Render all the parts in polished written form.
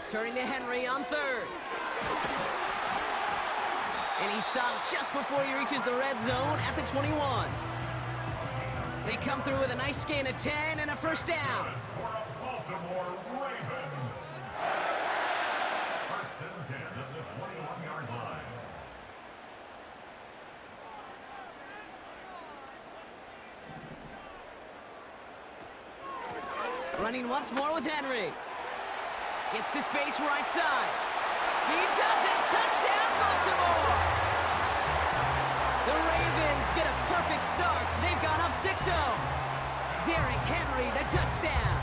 Turning to Henry on third. And he stopped just before he reaches the red zone at the 21. They come through with a nice gain of 10 and a first down. Running once more with Henry. Gets to space right side. He does it! Touchdown, Baltimore! The Ravens get a perfect start. They've gone up 6-0. Derrick Henry, the touchdown.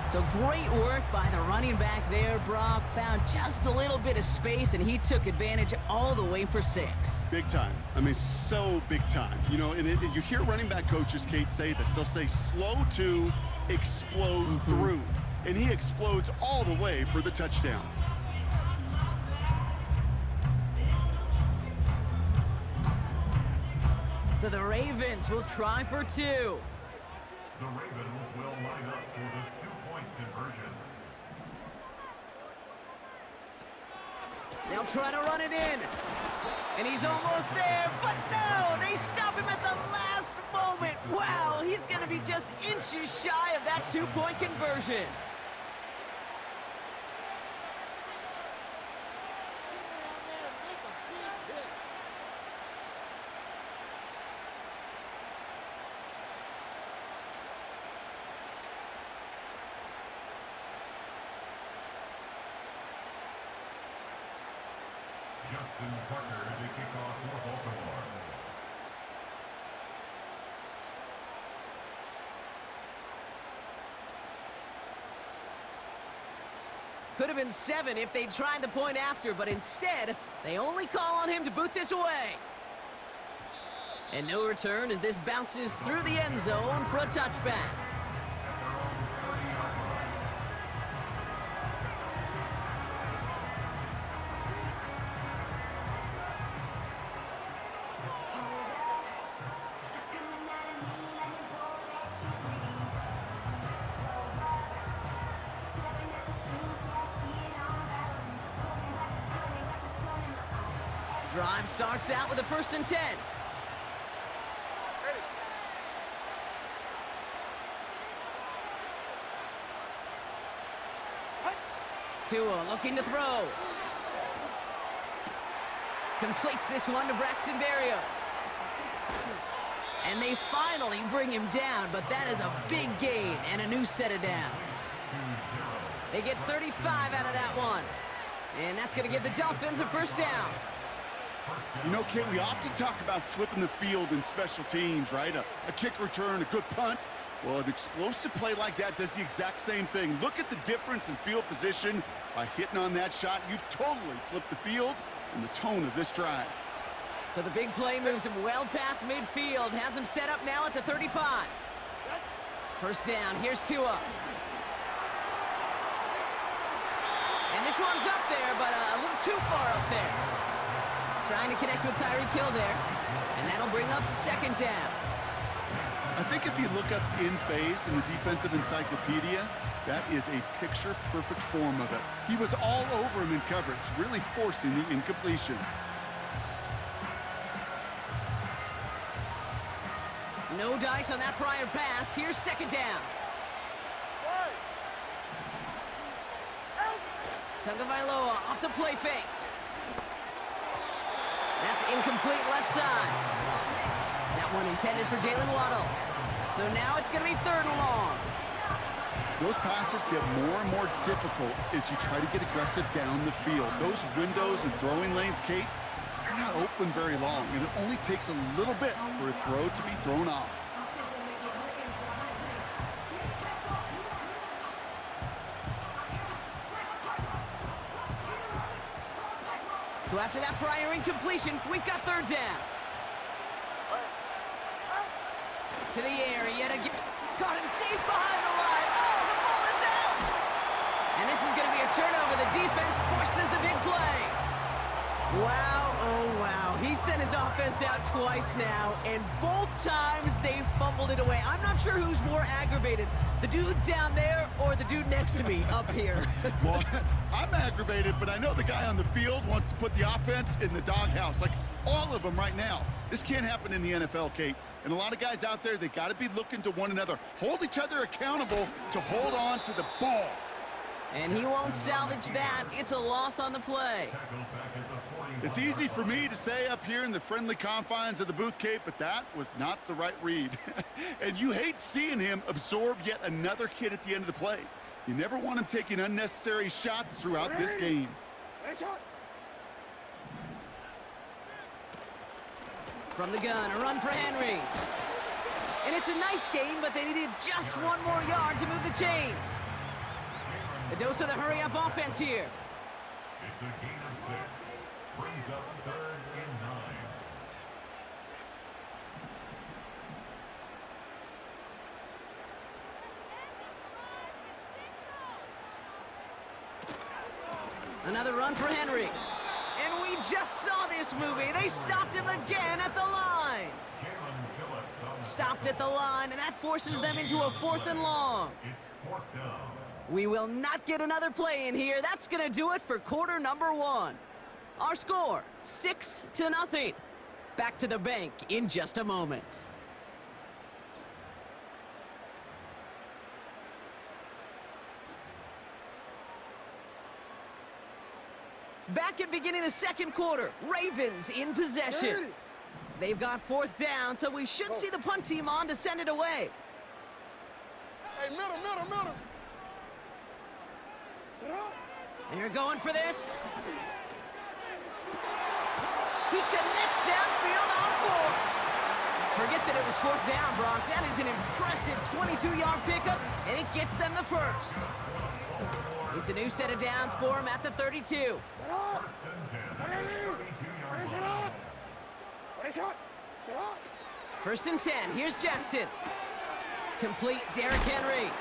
So great work by the running back there, Brock. Found just a little bit of space, and he took advantage all the way for 6. Big time. I mean, so big time. You know, and you hear running back coaches, Kate, say this. They'll say slow to explode through. And he explodes all the way for the touchdown. So the Ravens will try for 2. The Ravens will line up for the 2-point conversion. They'll try to run it in. And he's almost there, but no! They stop him at the last moment. Wow, he's going to be just inches shy of that 2-point conversion. Justin Tucker to kick off for Baltimore. Could have been 7 if they tried the point after, but instead, they only call on him to boot this away. And no return as this bounces through the end zone for a touchback. Drive starts out with a 1st and 10. Tua looking to throw. Completes this one to Braxton Berrios. And they finally bring him down, but that is a big gain and a new set of downs. They get 35 out of that one. And that's going to give the Dolphins a first down. You know, Kate, we often talk about flipping the field in special teams, right? A kick return, a good punt. Well, an explosive play like that does the exact same thing. Look at the difference in field position. By hitting on that shot, you've totally flipped the field and the tone of this drive. So the big play moves him well past midfield, has him set up now at the 35. First down, here's Tua. And this one's up there, but a little too far up there. Trying to connect with Tyreek Hill there. And that'll bring up 2nd down. I think if you look up in phase in the defensive encyclopedia, that is a picture-perfect form of it. He was all over him in coverage, really forcing the incompletion. No dice on that prior pass. Here's 2nd down. Tagovailoa off the play fake. That's incomplete left side. That one intended for Jalen Waddle. So now it's going to be 3rd and long. Those passes get more and more difficult as you try to get aggressive down the field. Those windows and throwing lanes, Kate, they're not open very long, and it only takes a little bit for a throw to be thrown off. So after that prior incompletion, we've got 3rd down. To the air yet again. Caught him deep behind the line. Oh, the ball is out! And this is going to be a turnover. The defense forces the big play. Wow, oh wow. He sent his offense out twice now, and both times they fumbled it away. I'm not sure who's more aggravated, the dudes down there or the dude next to me up here? Well, I'm aggravated, but I know the guy on the field wants to put the offense in the doghouse, like all of them right now. This can't happen in the NFL, Kate. And a lot of guys out there, they got to be looking to one another. Hold each other accountable to hold on to the ball. And he won't salvage that. It's a loss on the play. It's easy for me to say up here in the friendly confines of the booth, Kate, but that was not the right read. And you hate seeing him absorb yet another hit at the end of the play. You never want him taking unnecessary shots throughout this game. From the gun, a run for Henry. And it's a nice game, but they needed just one more yard to move the chains. A dose of the hurry-up offense here. It's a gain of 6. Brings up 3rd and 9. Another run for Henry. And we just saw this movie. They stopped him again at the line. Stopped at the line, and that forces them into a 4th and long. It's 4th down. We will not get another play in here. That's going to do it for quarter number 1. Our score, 6-0. Back to the bank in just a moment. Back at beginning of the second quarter, Ravens in possession. They've got 4th down, so we should see the punt team on to send it away. Hey, middle. They're going for this. He connects downfield on 4. Forget that it was 4th down, Brock. That is an impressive 22-yard pickup, and it gets them the first. It's a new set of downs for him at the 32. First and 10. Here's Jackson. Complete Derrick Henry.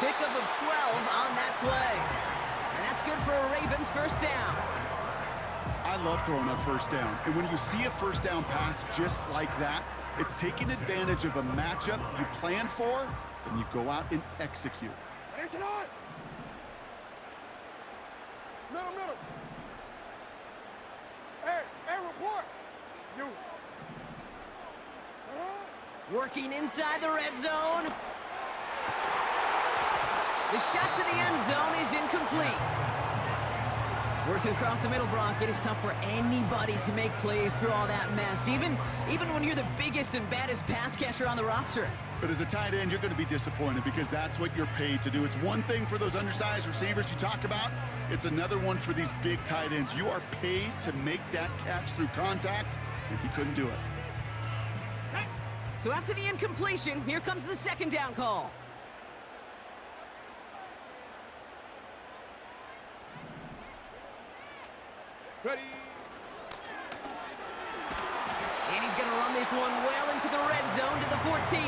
Pickup of 12 on that play. And that's good for a Ravens first down. I love throwing up first down. And when you see a first down pass just like that, it's taking advantage of a matchup you plan for, and you go out and execute. Middle. Hey, report. You. Working inside the red zone. The shot to the end zone is incomplete. Working across the middle, Brock, it is tough for anybody to make plays through all that mess, even when you're the biggest and baddest pass catcher on the roster. But as a tight end, you're going to be disappointed because that's what you're paid to do. It's one thing for those undersized receivers you talk about. It's another one for these big tight ends. You are paid to make that catch through contact, and he couldn't do it. So after the incompletion, here comes the second down call. Ready. And he's going to run this one well into the red zone to the 14.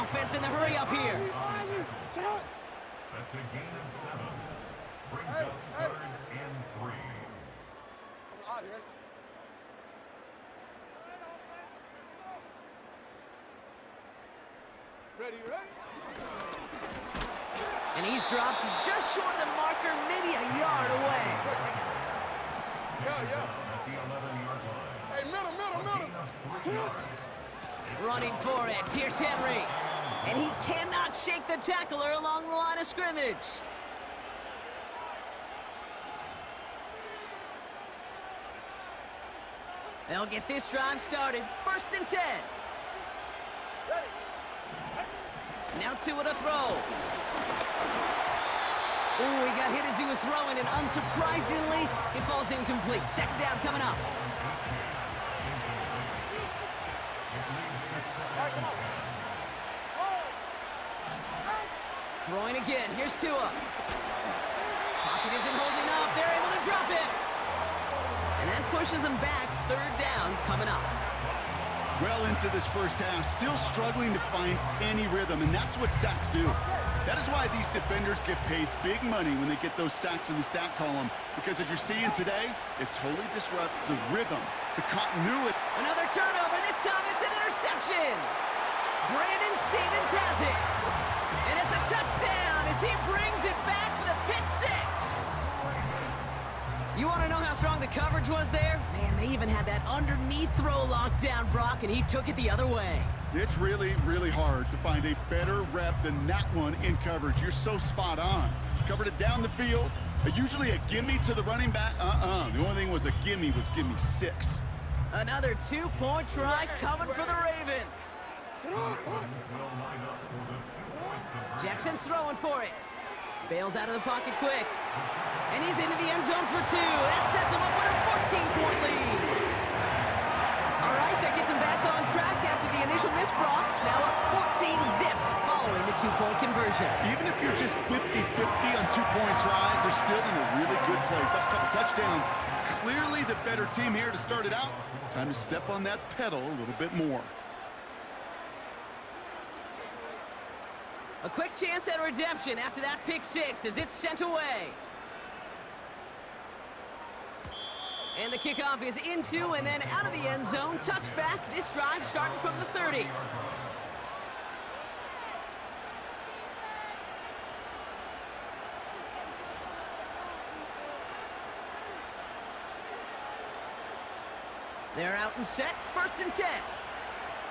Offense in the hurry up here. That's a gain of 7. Brings up 3rd and 3. Ready. And he's dropped just short of the marker, maybe a yard away. Yeah. At the 11-yard line. Hey, middle. Running for it. Here's Henry. And he cannot shake the tackler along the line of scrimmage. They'll get this drive started. First and 10. Now Tua to throw. Ooh, he got hit as he was throwing, and unsurprisingly, it falls incomplete. Second down coming up. Throwing again. Here's Tua. Pocket isn't holding up. They're able to drop it. And that pushes them back. Third down coming up. Well into this first half, still struggling to find any rhythm, and that's what sacks do. That is why these defenders get paid big money when they get those sacks in the stat column, because as you're seeing today, it totally disrupts the rhythm, the continuity. Another turnover. This time it's an interception. Brandon Stevens has it. And it's a touchdown as he brings it back for the pick six. You want to know how strong the coverage was there? Man, they even had that underneath throw locked down, Brock, and he took it the other way. It's really, really hard to find a better rep than that one in coverage. You're so spot on. Covered it down the field. Usually a gimme to the running back. The only thing was a gimme was gimme 6. Another 2-point try coming for the Ravens. Jackson's throwing for it. Bails out of the pocket quick. And he's into the end zone for 2. That sets him up with a 14-point lead. All right, that gets him back on track after the initial miss, Brock. Now up 14-zip following the 2-point conversion. Even if you're just 50-50 on 2-point tries, they're still in a really good place. Up a couple touchdowns. Clearly the better team here to start it out. Time to step on that pedal a little bit more. A quick chance at redemption after that pick six as it's sent away. And the kickoff is into and then out of the end zone. Touchback. This drive starting from the 30. They're out and set. 1st and 10.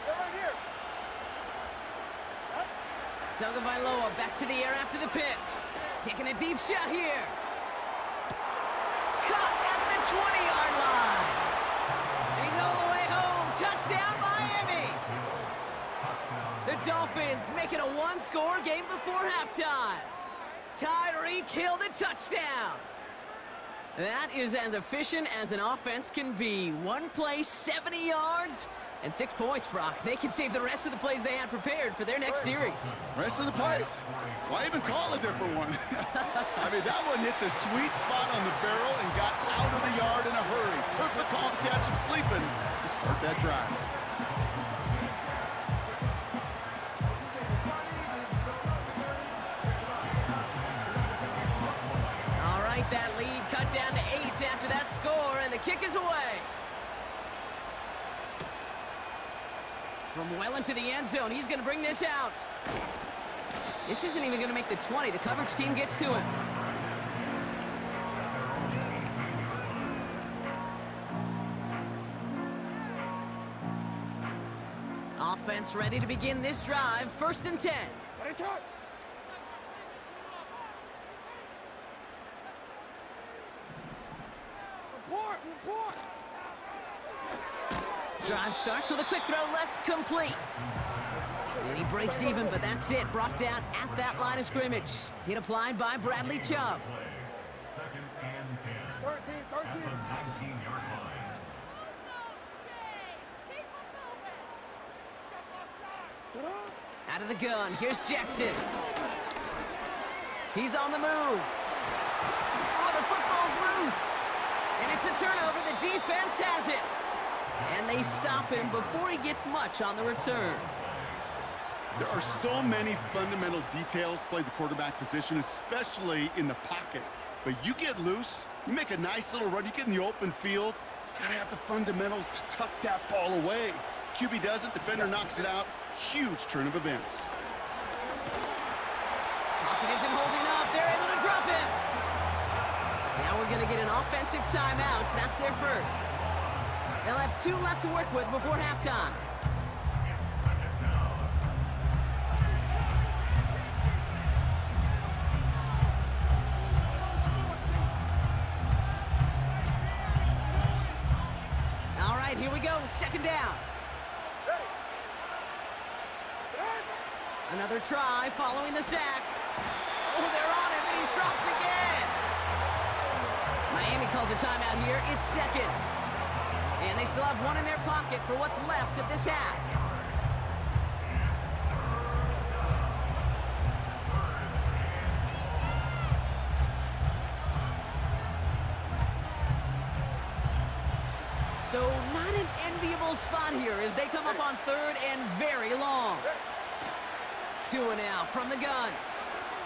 They're right here. Tagovailoa back to the air after the pick. Taking a deep shot here. Caught at the 20-yard line. He's all the way home. Touchdown, Miami. The Dolphins make it a one-score game before halftime. Tyreek Hill the touchdown. That is as efficient as an offense can be. One play, 70 yards, and 6 points, Brock. They can save the rest of the plays they had prepared for their next series. Rest of the plays? Why even call a different one? I mean, that one hit the sweet spot on the barrel and got out of the yard in a hurry. Perfect call to catch him sleeping to start that drive. All right, that lead cut down to 8 after that score, and the kick is away. From well into the end zone, he's going to bring this out. This isn't even going to make the 20. The coverage team gets to him. Offense ready to begin this drive. 1st and 10. Ready, shot. Report. Drive starts with a quick throw left, complete. And he breaks even, but that's it. Brought down at that line of scrimmage. Hit applied by Bradley Chubb. 2nd and 10. 13. At the 19-yard line. Out of the gun, here's Jackson. He's on the move. Oh, the football's loose. And it's a turnover. The defense has it. And they stop him before he gets much on the return. There are so many fundamental details play the quarterback position, especially in the pocket. But you get loose, you make a nice little run, you get in the open field, you gotta have the fundamentals to tuck that ball away. QB doesn't, defender knocks it out. Huge turn of events. Pocket isn't holding up. They're able to drop him. Now we're gonna get an offensive timeout. That's their first. They'll have 2 left to work with before halftime. All right, here we go. 2nd down. Another try following the sack. Oh, they're on him, and he's dropped again. Miami calls a timeout here. It's 2nd. And they still have 1 in their pocket for what's left of this half. So not an enviable spot here as they come up on 3rd and very long. Tua now from the gun.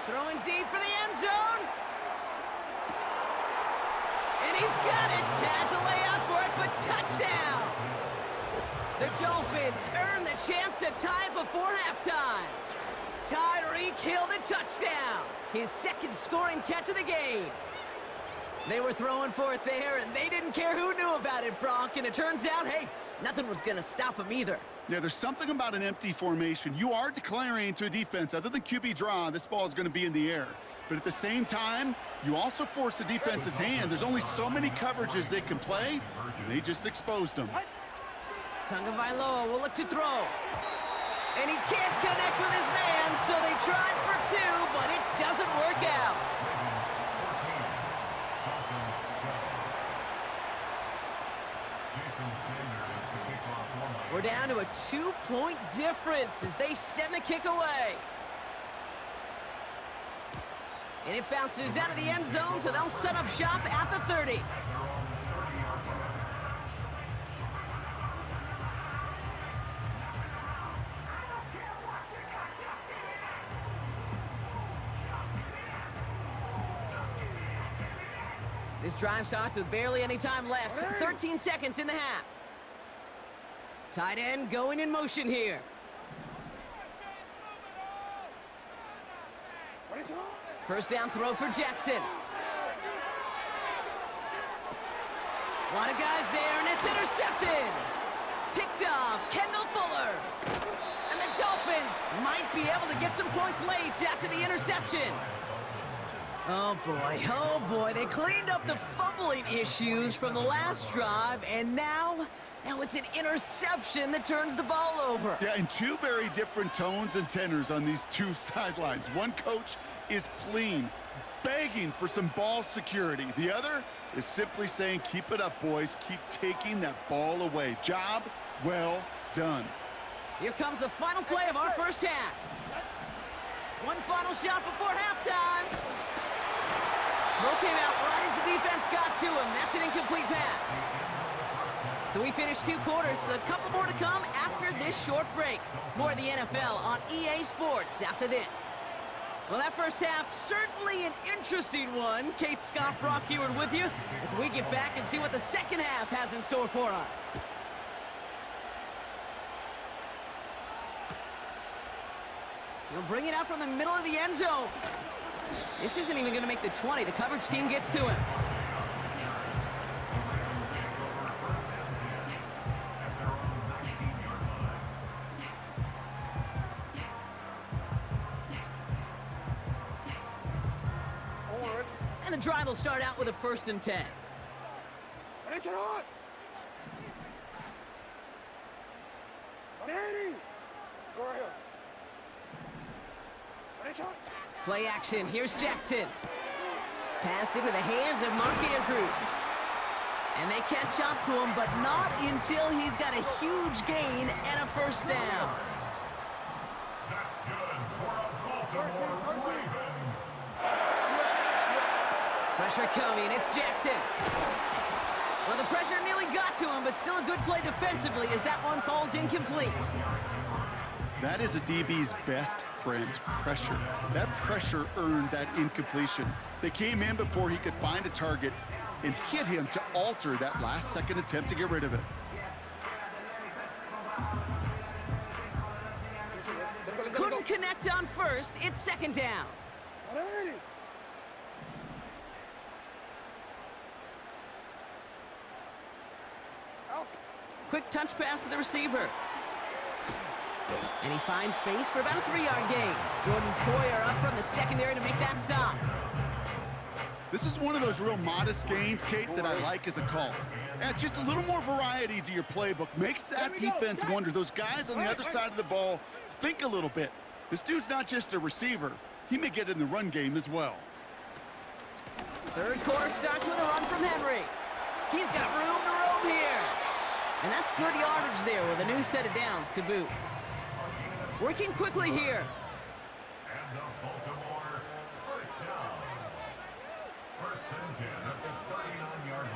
Throwing deep for the end zone. And he's got it. Had to lay out for it, but touchdown. The Dolphins earn the chance to tie it before halftime. Tyreek Hill the touchdown. His second scoring catch of the game. They were throwing for it there, and they didn't care who knew about it, Bronk. And it turns out, hey, nothing was going to stop them either. Yeah, there's something about an empty formation. You are declaring to a defense, other than QB draw, this ball is going to be in the air. But at the same time, you also force the defense's hand. There's only so many coverages they can play, and they just exposed them. Tagovailoa will look to throw. And he can't connect with his man, so they tried for two, but it doesn't work out. We're down to a 2-point difference as they send the kick away. And it bounces out of the end zone, so they'll set up shop at the 30. This drive starts with barely any time left. 13 seconds in the half. Tight end going in motion here. First down throw for Jackson. A lot of guys there, and it's intercepted. Picked off Kendall Fuller. And the Dolphins might be able to get some points late after the interception. Oh boy, they cleaned up the fumbling issues from the last drive, and now it's an interception that turns the ball over. Yeah, and two very different tones and tenors on these two sidelines. One coach is pleading, begging for some ball security. The other is simply saying, keep it up, boys. Keep taking that ball away. Job well done. Here comes the final play of our first half. One final shot before halftime. Throw came out right as the defense got to him. That's an incomplete pass. So we finished 2 quarters. A couple more to come after this short break. More of the NFL on EA Sports after this. Well, that first half, certainly an interesting one. Kate, Scott, Brock Eward with you as we get back and see what the second half has in store for us. He'll bring it out from the middle of the end zone. This isn't even going to make the 20. The coverage team gets to him. And the drive will start out with a 1st and 10. Play action. Here's Jackson. Pass into the hands of Mark Andrews. And they catch up to him, but not until he's got a huge gain and a 1st down. That's good for a Baltimore Raven. Pressure coming. It's Jackson. Well, the pressure nearly got to him, but still a good play defensively as that one falls incomplete. That is a DB's best friend, pressure. That pressure earned that incompletion. They came in before he could find a target and hit him to alter that last-second attempt to get rid of it. Couldn't connect on 1st. It's 2nd down. Quick touch pass to the receiver. And he finds space for about a 3-yard gain. Jordan Poyer up from the secondary to make that stop. This is one of those real modest gains, Kate, that I like as a call. And it's just a little more variety to your playbook. Makes that defense wonder. Those guys on the other side of the ball think a little bit. This dude's not just a receiver. He may get in the run game as well. 3rd quarter starts with a run from Henry. He's got room to roam here. And that's good yardage there with a new set of downs to boot. Working quickly here. And the Baltimore 1st down. 1st and 10 at the 39-yard line.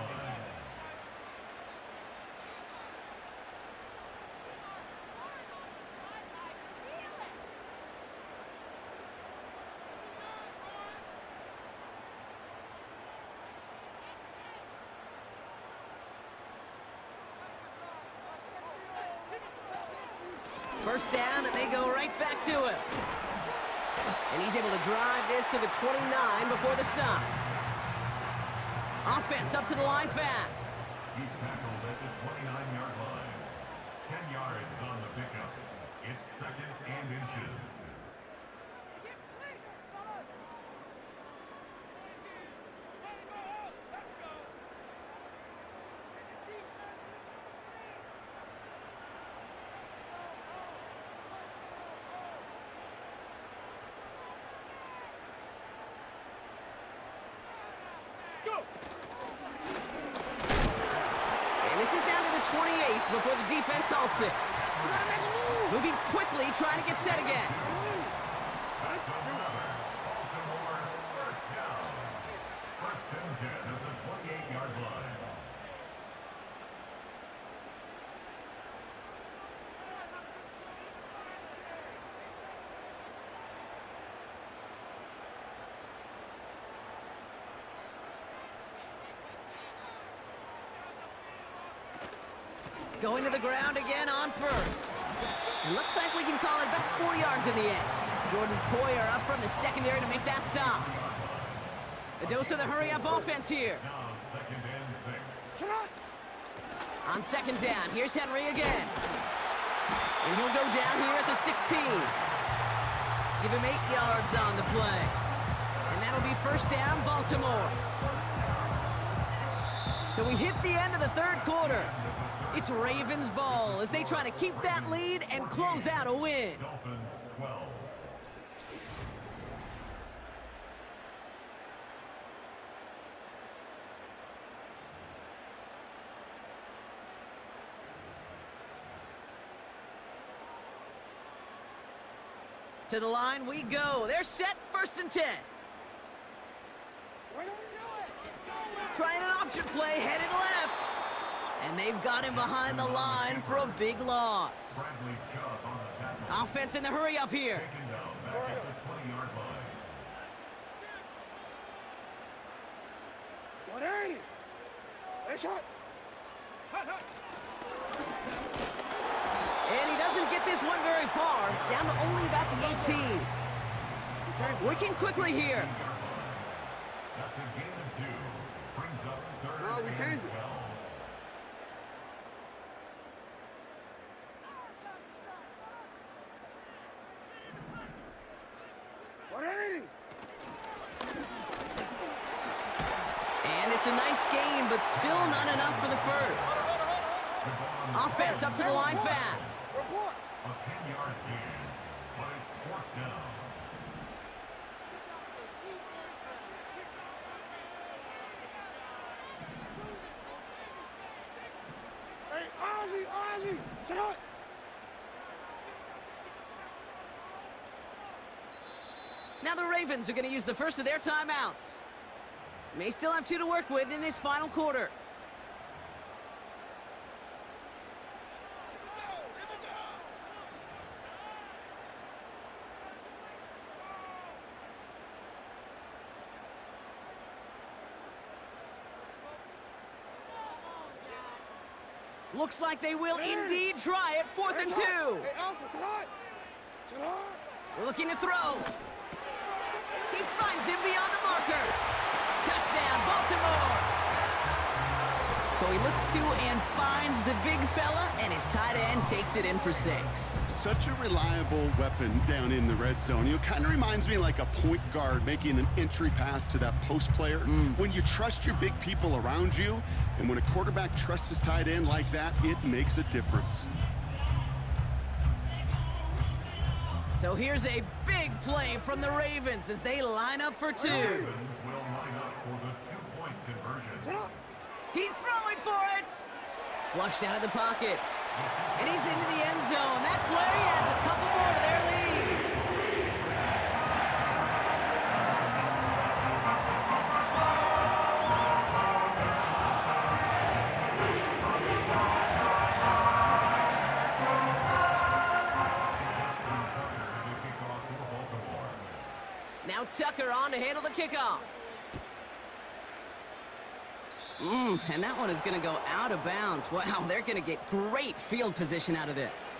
First down, and they go right back to him. And he's able to drive this to the 29 before the stop. Offense up to the line fast. He's tackled at the 29-yard line. 10 yards on the pickup. It's second and inches. And this is down to the 28 before the defense halts it. Moving quickly, trying to get set again. That's another Baltimore first down. First and 10 at the 28-yard line. Going to the ground again on first. It looks like we can call it about 4 yards in the end. Jordan Poyer up from the secondary to make that stop. A dose of the hurry-up offense here. Now second and 6. On second down, here's Henry again. And he'll go down here at the 16. Give him 8 yards on the play. And that'll be first down, Baltimore. So we hit the end of the third quarter. It's Ravens ball as they try to keep that lead and close out a win. Dolphins 12. To the line we go. They're set, first and 10. Trying an option play, headed left. And they've got him behind the line for a big loss. Bradley Chubb on the tackle. Offense in the hurry up here. Taken down back at the 20-yard line. 180. Hey, shot. And he doesn't get this one very far. Down to only about the 18. Working quickly here. That's a gain of 2. Brings up third No, we and changed it. 12. And it's a nice game, but still not enough for the first. Offense up to the line fast. Report. A 10-yard gain, but it's fourth down. Hey, Ozzy, sit up. Now the Ravens are going to use the first of their timeouts. May still have 2 to work with in this final quarter. Looks like they will indeed try it, 4th and 2. Hey, Alpha, sit up. Sit up. They're looking to throw. He finds him beyond the marker. Touchdown, Baltimore. So he looks to and finds the big fella, and his tight end takes it in for 6. Such a reliable weapon down in the red zone. You know, kind of reminds me like a point guard making an entry pass to that post player. When you trust your big people around you, and when a quarterback trusts his tight end like that, it makes a difference. So here's a big play from the Ravens as they line up for 2. Ravens will line up for the 2-point conversion. He's throwing for it. Flushed out of the pocket. And he's into the end zone. That play adds a couple more to their lead. Now Tucker on to handle the kickoff. And that one is going to go out of bounds. Wow, they're going to get great field position out of this.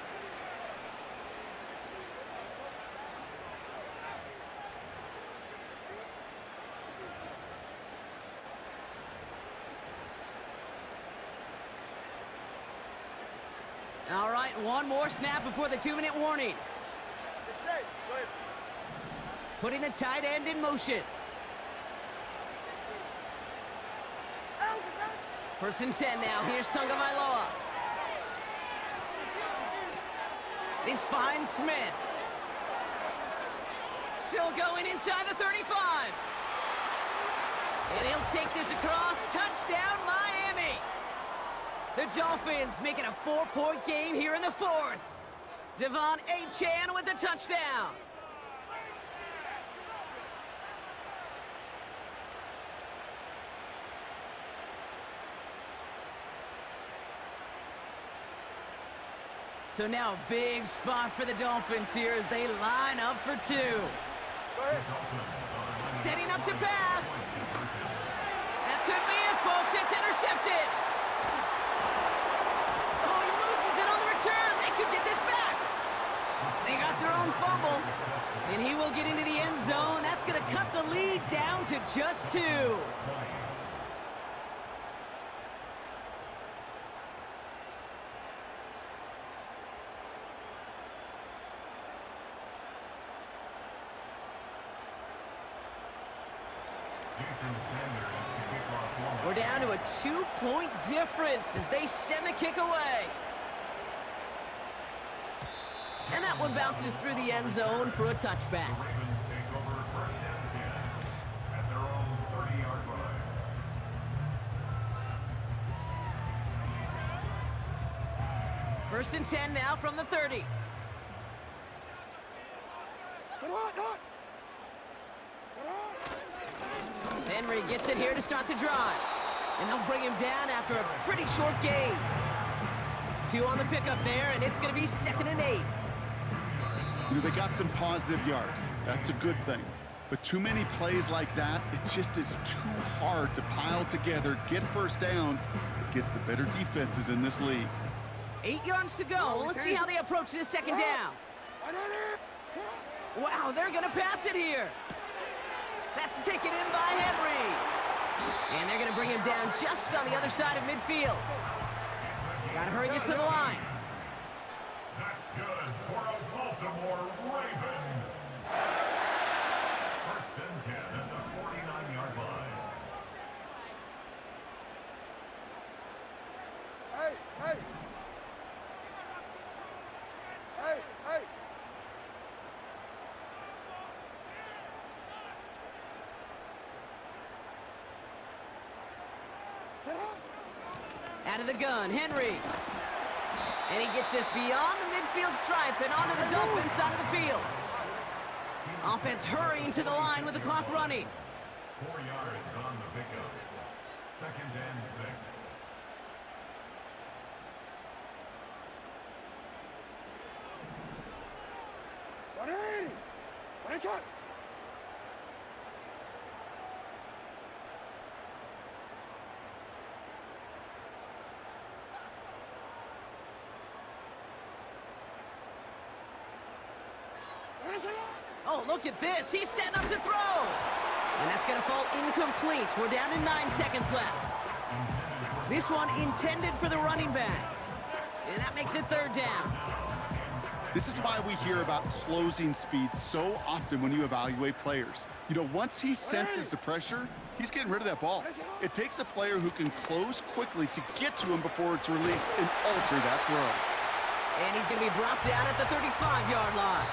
it. One more snap before the 2-minute warning. Get safe. Go ahead. Putting the tight end in motion. First and 10 now. Here's Tagovailoa. This finds Smith. Still going inside the 35. And he'll take this across. Touchdown, Miami. The Dolphins make it a 4-point game here in the fourth. Devon Achane with the touchdown. So now a big spot for the Dolphins here as they line up for two. Go ahead. Setting up to pass. That could be it, folks. It's intercepted. Oh, he loses it on the return. They could get this back. They got their own fumble. And he will get into the end zone. That's going to cut the lead down to just 2. We're down to a 2-point difference as they send the kick away. And that one bounces through the end zone for a touchback. Ravens take over first and 10 at their own 30-yard line. First and 10 now from the 30. Henry gets it here to start the drive. And they'll bring him down after a pretty short gain. 2 on the pickup there, and it's going to be 2nd and 8. You know, they got some positive yards. That's a good thing. But too many plays like that, it just is too hard to pile together, get first downs. It gets the better defenses in this league. 8 yards to go. Let's see how they approach this second down. Wow, they're going to pass it here. That's taken in by Henry. And they're going to bring him down just on the other side of midfield. Got to hurry this to the line. That's good for a Baltimore Raven. First and 10 at the 49-yard line. Hey, hey. Hey, hey. Out of the gun, Henry. And he gets this beyond the midfield stripe and onto the Dolphins side of the field. Offense hurrying to the line with the clock running. 4 yards on the pickup. 2nd and 6. One shot. Oh, look at this. He's setting up to throw. And that's going to fall incomplete. We're down to 9 seconds left. This one intended for the running back. And that makes it 3rd down. This is why we hear about closing speed so often when you evaluate players. You know, once he senses the pressure, he's getting rid of that ball. It takes a player who can close quickly to get to him before it's released and alter that throw. And he's going to be brought down at the 35-yard line.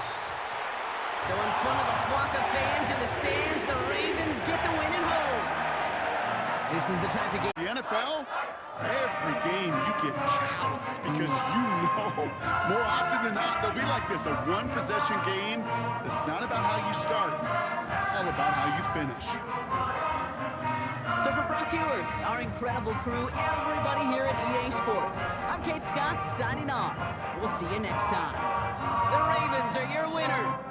So in front of a flock of fans in the stands, the Ravens get the win at home. This is the type of game. The NFL, every game you get calloused because you know more often than not they'll be like this, a one-possession game. It's not about how you start. It's all about how you finish. So for Brock Ewart, our incredible crew, everybody here at EA Sports, I'm Kate Scott signing off. We'll see you next time. The Ravens are your winner.